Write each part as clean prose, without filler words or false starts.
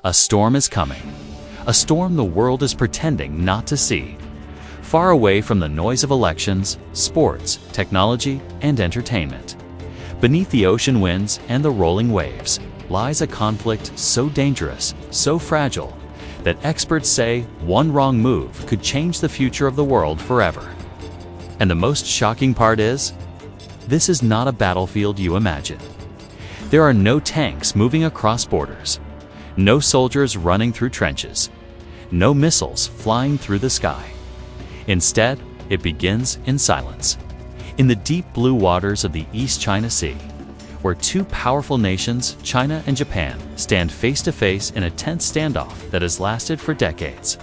A storm is coming. A storm the world is pretending not to see. Far away from the noise of elections, sports, technology, and entertainment. Beneath the ocean winds and the rolling waves lies a conflict so dangerous, so fragile, that experts say one wrong move could change the future of the world forever. And the most shocking part is, this is not a battlefield you imagine. There are no tanks moving across borders, no soldiers running through trenches, no missiles flying through the sky. Instead, it begins in silence, in the deep blue waters of the East China Sea, where two powerful nations, China and Japan, stand face to face in a tense standoff that has lasted for decades.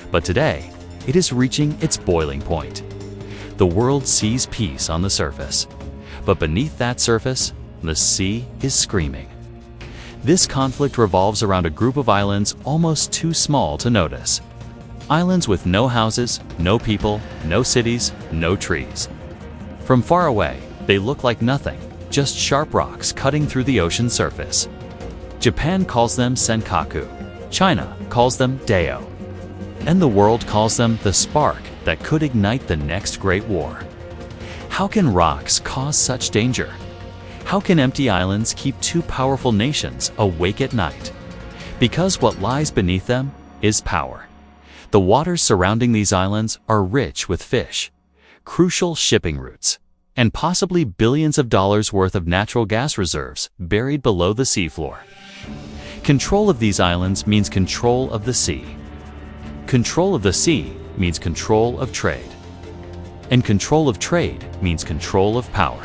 But today, it is reaching its boiling point. The world sees peace on the surface, but beneath that surface, the sea is screaming. This conflict revolves around a group of islands almost too small to notice. Islands with no houses, no people, no cities, no trees. From far away, they look like nothing, just sharp rocks cutting through the ocean surface. Japan calls them Senkaku, China calls them Diaoyu, and the world calls them the spark that could ignite the next great war. How can rocks cause such danger? How can empty islands keep two powerful nations awake at night? Because what lies beneath them is power. The waters surrounding these islands are rich with fish, crucial shipping routes, and possibly billions of dollars worth of natural gas reserves buried below the seafloor. Control of these islands means control of the sea. Control of the sea means control of trade. And control of trade means control of power.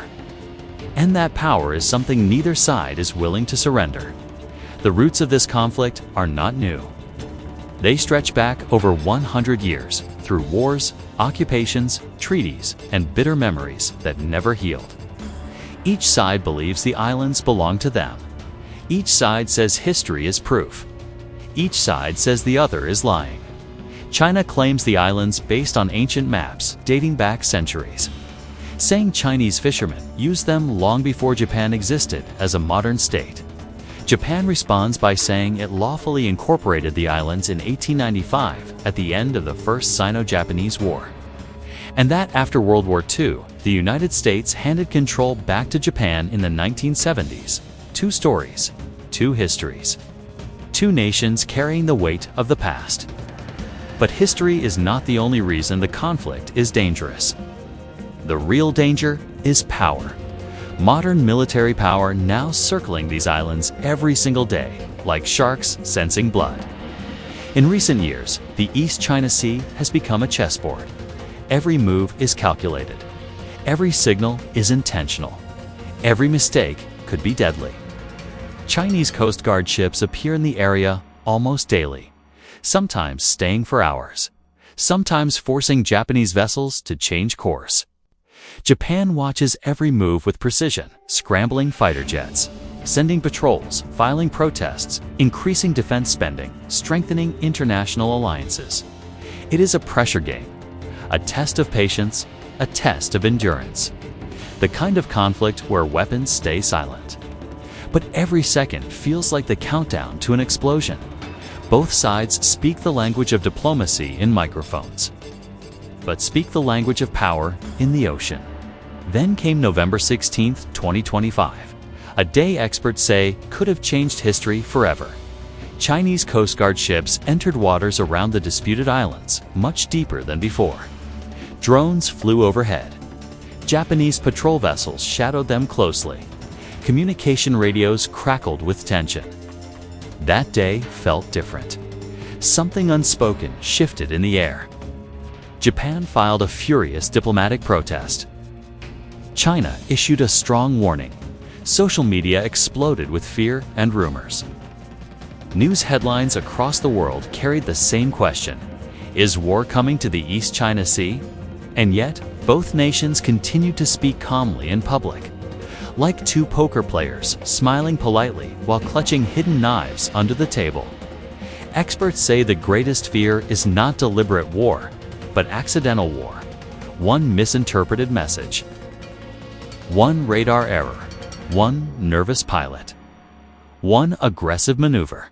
And that power is something neither side is willing to surrender. The roots of this conflict are not new. They stretch back over 100 years through wars, occupations, treaties, and bitter memories that never healed. Each side believes the islands belong to them. Each side says history is proof. Each side says the other is lying. China claims the islands based on ancient maps dating back centuries, saying Chinese fishermen used them long before Japan existed as a modern state. Japan responds by saying it lawfully incorporated the islands in 1895 at the end of the First Sino-Japanese War. And that after World War II, the United States handed control back to Japan in the 1970s. Two stories, two histories, two nations carrying the weight of the past. But history is not the only reason the conflict is dangerous. The real danger is power. Modern military power now circling these islands every single day, like sharks sensing blood. In recent years, the East China Sea has become a chessboard. Every move is calculated. Every signal is intentional. Every mistake could be deadly. Chinese Coast Guard ships appear in the area almost daily, sometimes staying for hours, sometimes forcing Japanese vessels to change course. Japan watches every move with precision, scrambling fighter jets, sending patrols, filing protests, increasing defense spending, strengthening international alliances. It is a pressure game, a test of patience, a test of endurance. The kind of conflict where weapons stay silent. But every second feels like the countdown to an explosion. Both sides speak the language of diplomacy in microphones, but speak the language of power in the ocean. Then came November 16, 2025, a day experts say could have changed history forever. Chinese Coast Guard ships entered waters around the disputed islands, much deeper than before. Drones flew overhead. Japanese patrol vessels shadowed them closely. Communication radios crackled with tension. That day felt different. Something unspoken shifted in the air. Japan filed a furious diplomatic protest. China issued a strong warning. Social media exploded with fear and rumors. News headlines across the world carried the same question: is war coming to the East China Sea? And yet, both nations continued to speak calmly in public, like two poker players smiling politely while clutching hidden knives under the table. Experts say the greatest fear is not deliberate war, but accidental war. One misinterpreted message. One radar error. One nervous pilot. One aggressive maneuver.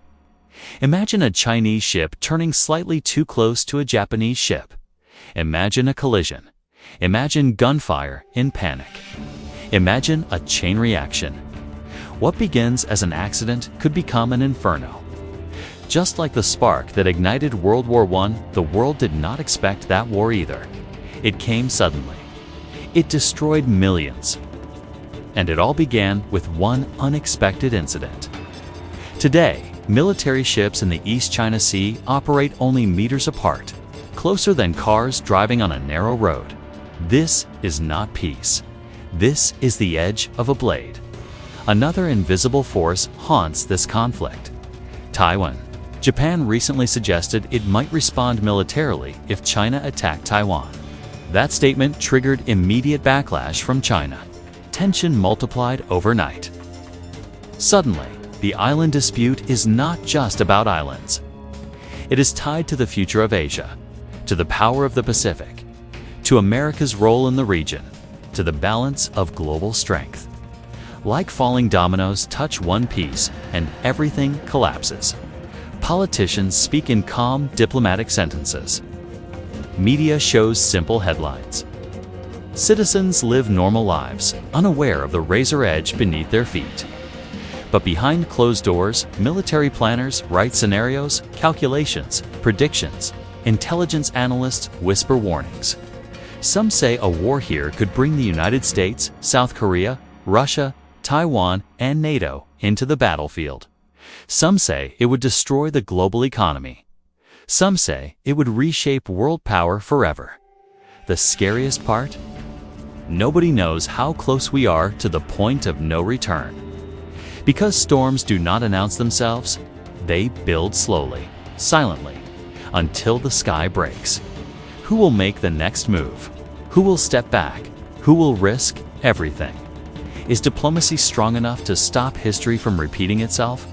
Imagine a Chinese ship turning slightly too close to a Japanese ship. Imagine a collision. Imagine gunfire in panic. Imagine a chain reaction. What begins as an accident could become an inferno. Just like the spark that ignited World War I, the world did not expect that war either. It came suddenly. It destroyed millions. And it all began with one unexpected incident. Today, military ships in the East China Sea operate only meters apart, closer than cars driving on a narrow road. This is not peace. This is the edge of a blade. Another invisible force haunts this conflict. Taiwan. Japan recently suggested it might respond militarily if China attacked Taiwan. That statement triggered immediate backlash from China. Tension multiplied overnight. Suddenly, the island dispute is not just about islands. It is tied to the future of Asia, to the power of the Pacific, to America's role in the region, to the balance of global strength. Like falling dominoes, touch one piece and everything collapses. Politicians speak in calm, diplomatic sentences. Media shows simple headlines. Citizens live normal lives, unaware of the razor edge beneath their feet. But behind closed doors, military planners write scenarios, calculations, predictions. Intelligence analysts whisper warnings. Some say a war here could bring the United States, South Korea, Russia, Taiwan, and NATO into the battlefield. Some say it would destroy the global economy. Some say it would reshape world power forever. The scariest part? Nobody knows how close we are to the point of no return. Because storms do not announce themselves, they build slowly, silently, until the sky breaks. Who will make the next move? Who will step back? Who will risk everything? Is diplomacy strong enough to stop history from repeating itself?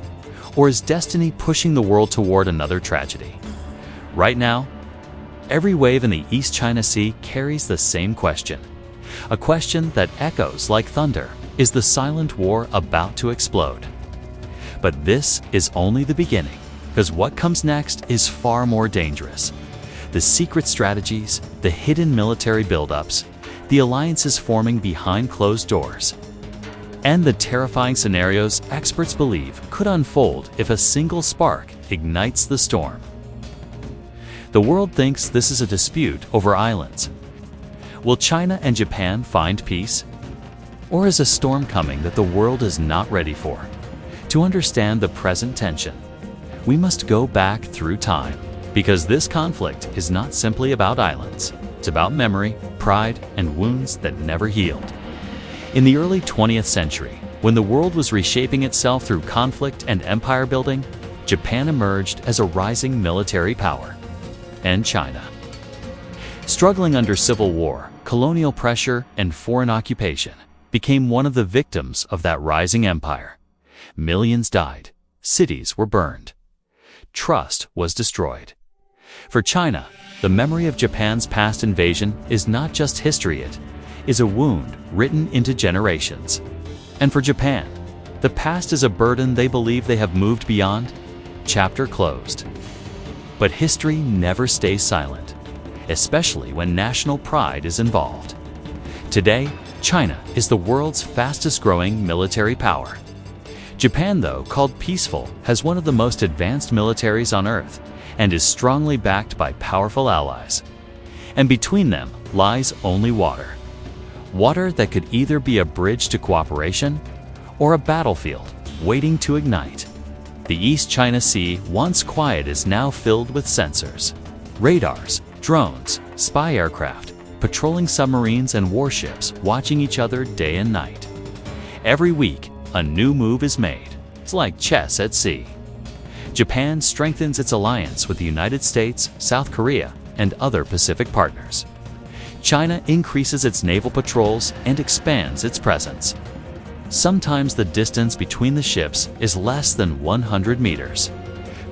Or is destiny pushing the world toward another tragedy? Right now, every wave in the East China Sea carries the same question. A question that echoes like thunder. Is the silent war about to explode? But this is only the beginning, because what comes next is far more dangerous. The secret strategies, the hidden military buildups, the alliances forming behind closed doors, and the terrifying scenarios experts believe could unfold if a single spark ignites the storm. The world thinks this is a dispute over islands. Will China and Japan find peace? Or is a storm coming that the world is not ready for? To understand the present tension, we must go back through time, because this conflict is not simply about islands. It's about memory, pride, and wounds that never healed. In the early 20th century, when the world was reshaping itself through conflict and empire building, Japan emerged as a rising military power. And China. Struggling under civil war, colonial pressure, and foreign occupation, became one of the victims of that rising empire. Millions died. Cities were burned. Trust was destroyed. For China, the memory of Japan's past invasion is not just history, it is a wound written into generations. And for Japan, the past is a burden they believe they have moved beyond. Chapter closed. But history never stays silent, especially when national pride is involved. Today, China is the world's fastest-growing military power. Japan, though called peaceful, has one of the most advanced militaries on Earth and is strongly backed by powerful allies. And between them lies only water. Water that could either be a bridge to cooperation or a battlefield waiting to ignite. The East China Sea, once quiet, is now filled with sensors, radars, drones, spy aircraft, patrolling submarines, and warships watching each other day and night. Every week, a new move is made. It's like chess at sea. Japan strengthens its alliance with the United States, South Korea, and other Pacific partners. China increases its naval patrols and expands its presence. Sometimes the distance between the ships is less than 100 meters,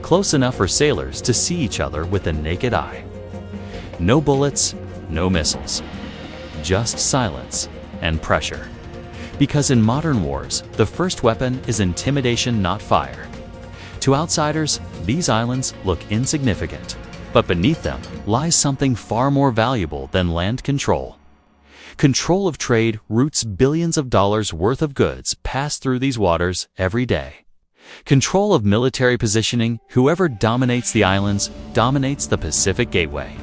close enough for sailors to see each other with the naked eye. No bullets, no missiles, just silence and pressure. Because in modern wars, the first weapon is intimidation, not fire. To outsiders, these islands look insignificant, but beneath them lies something far more valuable than land control. Control of trade routes billions of dollars worth of goods pass through these waters every day. Control of military positioning, whoever dominates the islands dominates the Pacific Gateway.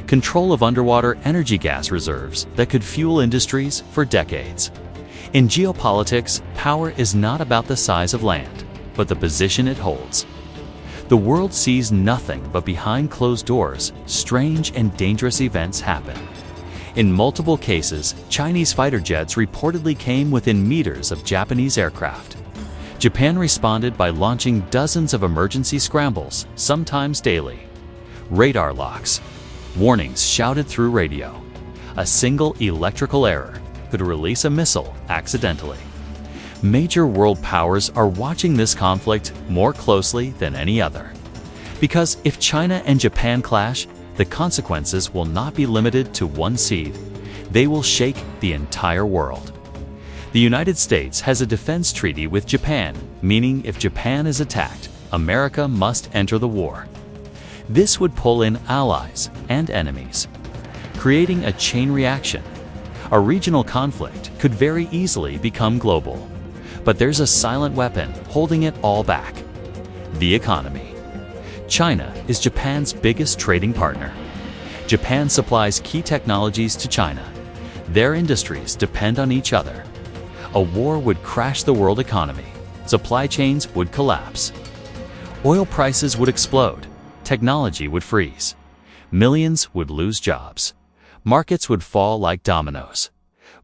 Control of underwater energy gas reserves that could fuel industries for decades. In geopolitics, power is not about the size of land, but the position it holds. The world sees nothing, but behind closed doors, strange and dangerous events happen. In multiple cases, Chinese fighter jets reportedly came within meters of Japanese aircraft. Japan responded by launching dozens of emergency scrambles, sometimes daily. Radar locks. Warnings shouted through radio. A single electrical error could release a missile accidentally. Major world powers are watching this conflict more closely than any other. Because if China and Japan clash, the consequences will not be limited to one seed. They will shake the entire world. The United States has a defense treaty with Japan, meaning if Japan is attacked, America must enter the war. This would pull in allies and enemies, creating a chain reaction. A regional conflict could very easily become global. But there's a silent weapon holding it all back: the economy. China is Japan's biggest trading partner. Japan supplies key technologies to China. Their industries depend on each other. A war would crash the world economy. Supply chains would collapse. Oil prices would explode. Technology would freeze. Millions would lose jobs. Markets would fall like dominoes.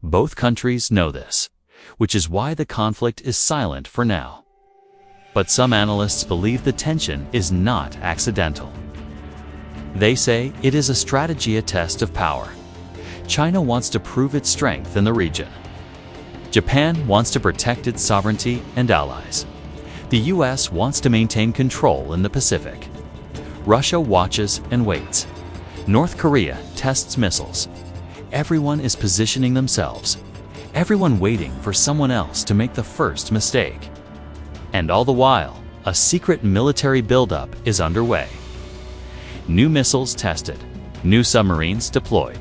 Both countries know this, which is why the conflict is silent for now. But some analysts believe the tension is not accidental. They say it is a strategy, a test of power. China wants to prove its strength in the region. Japan wants to protect its sovereignty and allies. The US wants to maintain control in the Pacific. Russia watches and waits. North Korea tests missiles. Everyone is positioning themselves. Everyone waiting for someone else to make the first mistake. And all the while, a secret military buildup is underway. New missiles tested, new submarines deployed,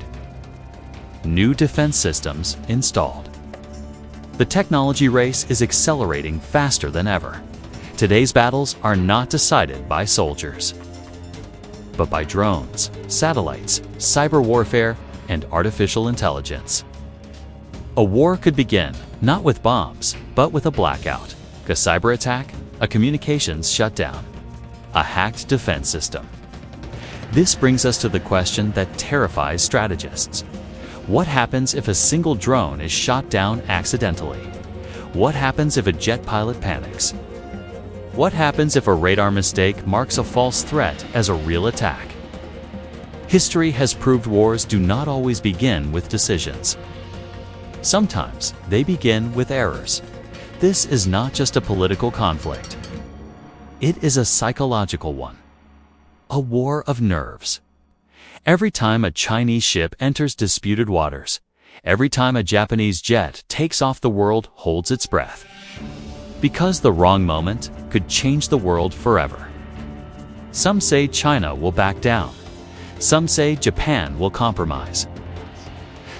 new defense systems installed. The technology race is accelerating faster than ever. Today's battles are not decided by soldiers, but by drones, satellites, cyber warfare, and artificial intelligence. A war could begin, not with bombs, but with a blackout, a cyber attack, a communications shutdown, a hacked defense system. This brings us to the question that terrifies strategists. What happens if a single drone is shot down accidentally? What happens if a jet pilot panics? What happens if a radar mistake marks a false threat as a real attack? History has proved wars do not always begin with decisions. Sometimes they begin with errors. This is not just a political conflict. It is a psychological one. A war of nerves. Every time a Chinese ship enters disputed waters, every time a Japanese jet takes off, the world holds its breath. Because the wrong moment could change the world forever. Some say China will back down. Some say Japan will compromise.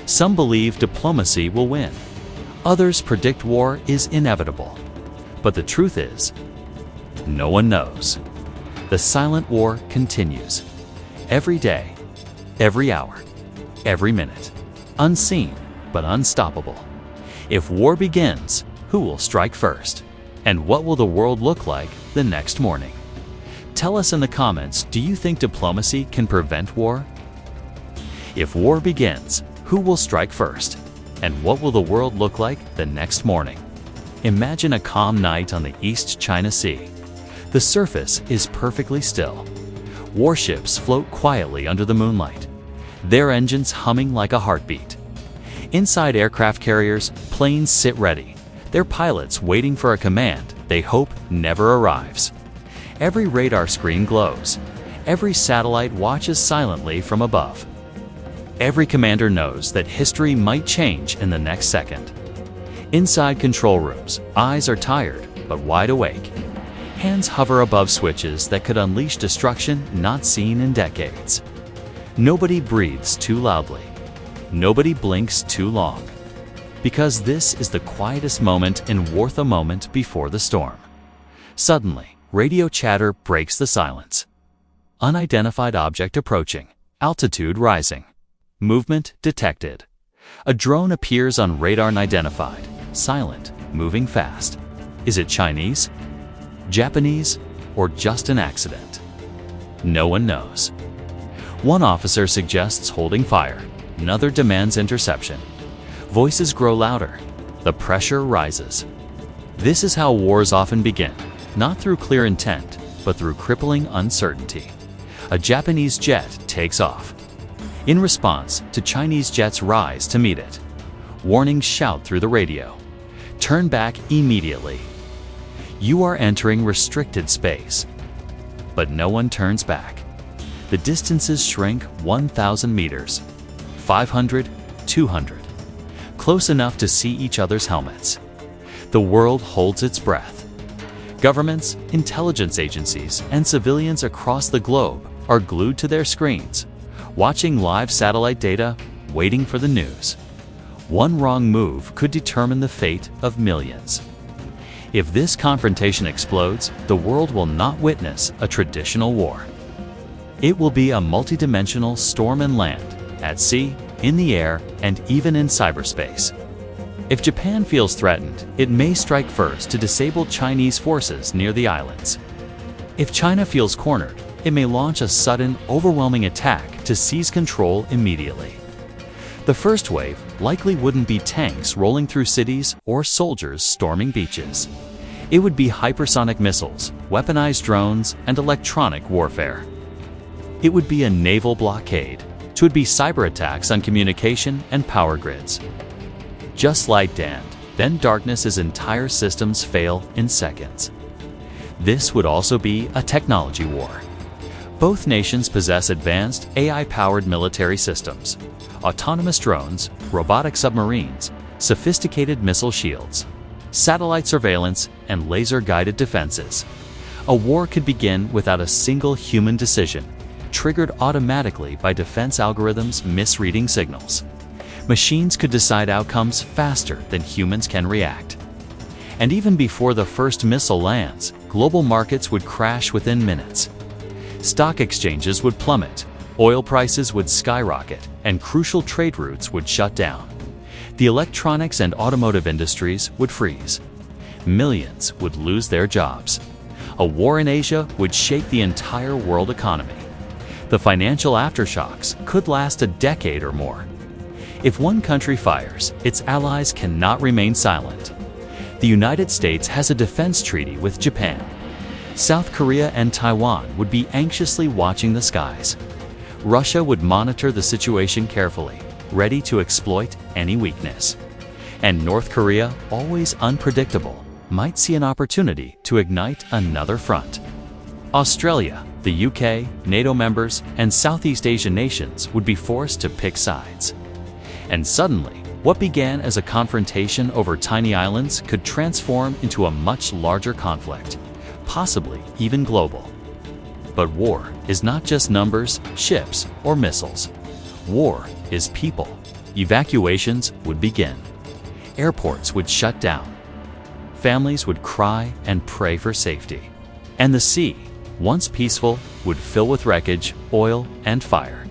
Some believe diplomacy will win. Others predict war is inevitable. But the truth is, no one knows. The silent war continues. Every day, every hour, every minute. Unseen, but unstoppable. If war begins, who will strike first? And what will the world look like the next morning? Tell us in the comments, do you think diplomacy can prevent war? If war begins, who will strike first? And what will the world look like the next morning? Imagine a calm night on the East China Sea. The surface is perfectly still. Warships float quietly under the moonlight, their engines humming like a heartbeat. Inside aircraft carriers, planes sit ready, their pilots waiting for a command they hope never arrives. Every radar screen glows. Every satellite watches silently from above. Every commander knows that history might change in the next second. Inside control rooms, eyes are tired but wide awake. Hands hover above switches that could unleash destruction not seen in decades. Nobody breathes too loudly. Nobody blinks too long. Because this is the quietest moment in worth a moment before the storm. Suddenly, radio chatter breaks the silence. Unidentified object approaching. Altitude rising. Movement detected. A drone appears on radar unidentified. Silent, moving fast. Is it Chinese? Japanese? Or just an accident? No one knows. One officer suggests holding fire. Another demands interception. Voices grow louder. The pressure rises. This is how wars often begin, not through clear intent, but through crippling uncertainty. A Japanese jet takes off. In response to Chinese jets rise to meet it. Warnings shout through the radio. Turn back immediately. You are entering restricted space. But no one turns back. The distances shrink 1,000 meters, 500, 200. Close enough to see each other's helmets. The world holds its breath. Governments, intelligence agencies, and civilians across the globe are glued to their screens, watching live satellite data, waiting for the news. One wrong move could determine the fate of millions. If this confrontation explodes, the world will not witness a traditional war. It will be a multidimensional storm and land, at sea, in the air, and even in cyberspace. If Japan feels threatened, it may strike first to disable Chinese forces near the islands. If China feels cornered, it may launch a sudden, overwhelming attack to seize control immediately. The first wave likely wouldn't be tanks rolling through cities or soldiers storming beaches. It would be hypersonic missiles, weaponized drones, and electronic warfare. It would be a naval blockade. It would be cyber attacks on communication and power grids. Just light damned, then darkness as entire systems fail in seconds. This would also be a technology war. Both nations possess advanced AI-powered military systems, autonomous drones, robotic submarines, sophisticated missile shields, satellite surveillance, and laser-guided defenses. A war could begin without a single human decision, triggered automatically by defense algorithms misreading signals. Machines could decide outcomes faster than humans can react. And even before the first missile lands, global markets would crash within minutes. Stock exchanges would plummet, oil prices would skyrocket, and crucial trade routes would shut down. The electronics and automotive industries would freeze. Millions would lose their jobs. A war in Asia would shake the entire world economy. The financial aftershocks could last a decade or more. If one country fires, its allies cannot remain silent. The United States has a defense treaty with Japan. South Korea and Taiwan would be anxiously watching the skies. Russia would monitor the situation carefully, ready to exploit any weakness. And North Korea, always unpredictable, might see an opportunity to ignite another front. Australia, the UK, NATO members, and Southeast Asian nations would be forced to pick sides. And suddenly, what began as a confrontation over tiny islands could transform into a much larger conflict, possibly even global. But war is not just numbers, ships, or missiles. War is people. Evacuations would begin. Airports would shut down. Families would cry and pray for safety. And the sea, once peaceful, would fill with wreckage, oil, and fire.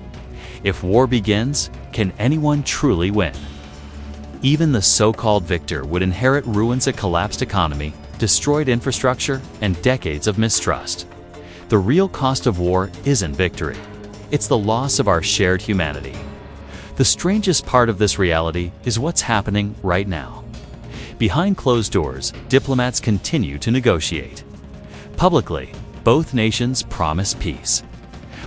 If war begins, can anyone truly win? Even the so-called victor would inherit ruins: a collapsed economy, destroyed infrastructure, and decades of mistrust. The real cost of war isn't victory. It's the loss of our shared humanity. The strangest part of this reality is what's happening right now. Behind closed doors, diplomats continue to negotiate. Publicly, both nations promise peace.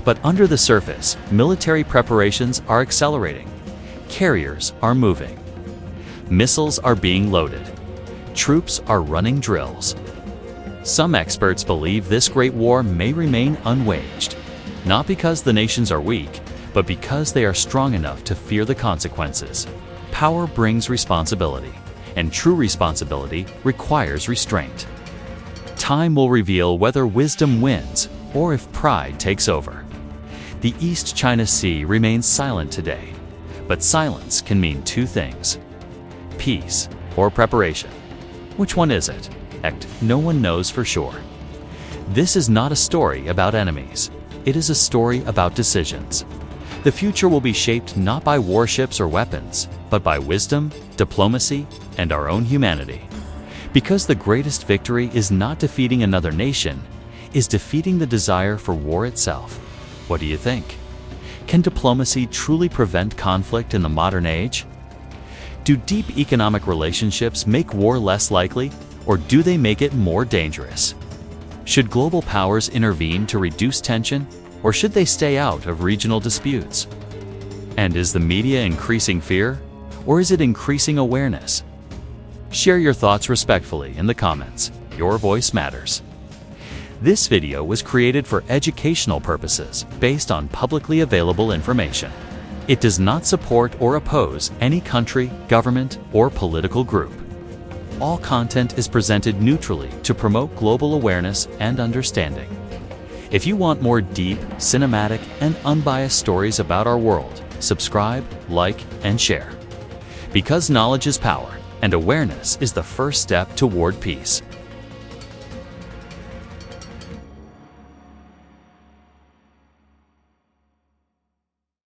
But under the surface, military preparations are accelerating. Carriers are moving. Missiles are being loaded. Troops are running drills. Some experts believe this great war may remain unwaged, not because the nations are weak, but because they are strong enough to fear the consequences. Power brings responsibility, and true responsibility requires restraint. Time will reveal whether wisdom wins or if pride takes over. The East China Sea remains silent today, but silence can mean two things: peace or preparation. Which one is it? No one knows for sure. This is not a story about enemies. It is a story about decisions. The future will be shaped not by warships or weapons, but by wisdom, diplomacy, and our own humanity. Because the greatest victory is not defeating another nation, is defeating the desire for war itself. What do you think? Can diplomacy truly prevent conflict in the modern age? Do deep economic relationships make war less likely, or do they make it more dangerous? Should global powers intervene to reduce tension, or should they stay out of regional disputes? And is the media increasing fear, or is it increasing awareness? Share your thoughts respectfully in the comments. Your voice matters. This video was created for educational purposes based on publicly available information. It does not support or oppose any country, government, or political group. All content is presented neutrally to promote global awareness and understanding. If you want more deep, cinematic, and unbiased stories about our world, subscribe, like, and share. Because knowledge is power, and awareness is the first step toward peace.